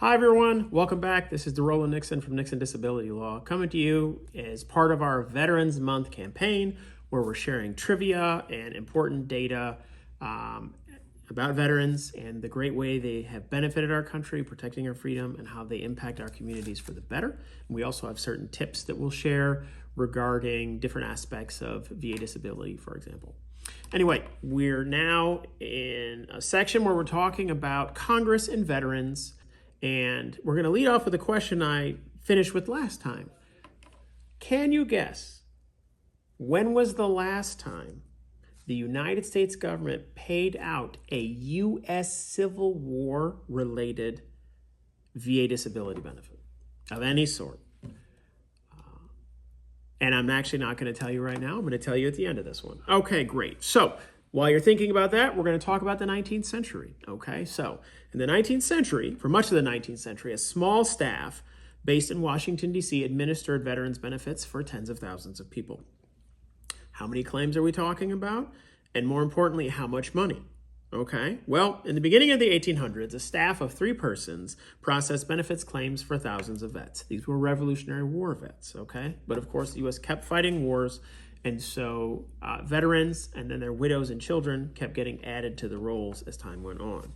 Hi everyone, welcome back. This is DeRoland Nixon from Nixon Disability Law, coming to you as part of our Veterans Month campaign, where we're sharing trivia and important data about veterans and the great way they have benefited our country, protecting our freedom, and how they impact our communities for the better. And we also have certain tips that we'll share regarding different aspects of VA disability, for example. Anyway, we're now in a section where we're talking about Congress and veterans. And we're going to lead off with a question I finished with last time. Can you guess when was the last time the United States government paid out a U.S. Civil War related VA disability benefit of any sort? And I'm actually not going to tell you right now. I'm going to tell you at the end of this one. Okay, great. So while you're thinking about that, we're going to talk about the 19th century. Okay, so in the 19th century, for much of the 19th century, a small staff based in Washington, D.C. administered veterans benefits for tens of thousands of people. How many claims are we talking about? And more importantly, how much money? Okay, well, in the beginning of the 1800s, a staff of 3 persons processed benefits claims for thousands of vets. These were Revolutionary War vets, okay? But of course, the U.S. kept fighting wars, and so veterans and then their widows and children kept getting added to the rolls as time went on.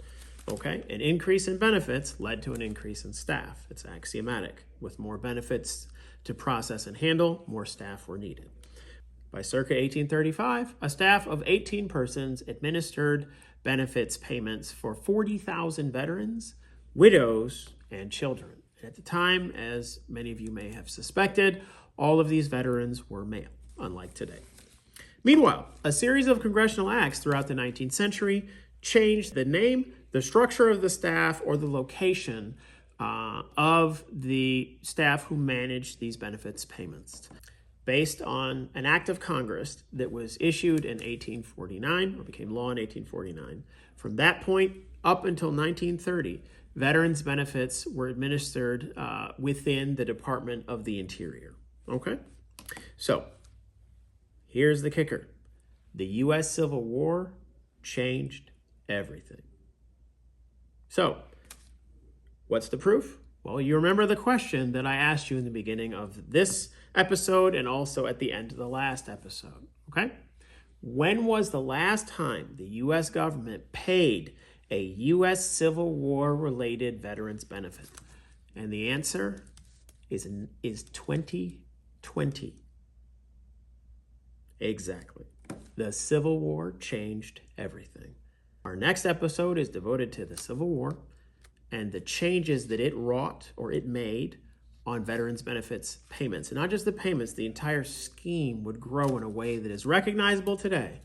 Okay, an increase in benefits led to an increase in staff. It's axiomatic. With more benefits to process and handle, more staff were needed. By circa 1835, a staff of 18 persons administered benefits payments for 40,000 veterans, widows, and children. At the time, as many of you may have suspected, all of these veterans were male, unlike today. Meanwhile, a series of congressional acts throughout the 19th century changed the name, the structure of the staff, or the location of the staff who managed these benefits payments, based on an act of Congress that was issued in 1849, or became law in 1849. From that point up until 1930, veterans benefits were administered within the Department of the Interior. Okay? So, here's the kicker. The U.S. Civil War changed everything. So, what's the proof? Well, you remember the question that I asked you in the beginning of this episode and also at the end of the last episode, okay? When was the last time the U.S. government paid a U.S. Civil War-related veterans benefit? And the answer is 2020. Exactly. The Civil War changed everything. Our next episode is devoted to the Civil War and the changes that it wrought or it made on veterans benefits payments. And not just the payments, the entire scheme would grow in a way that is recognizable today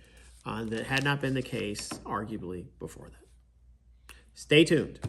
that had not been the case, arguably, before that. Stay tuned.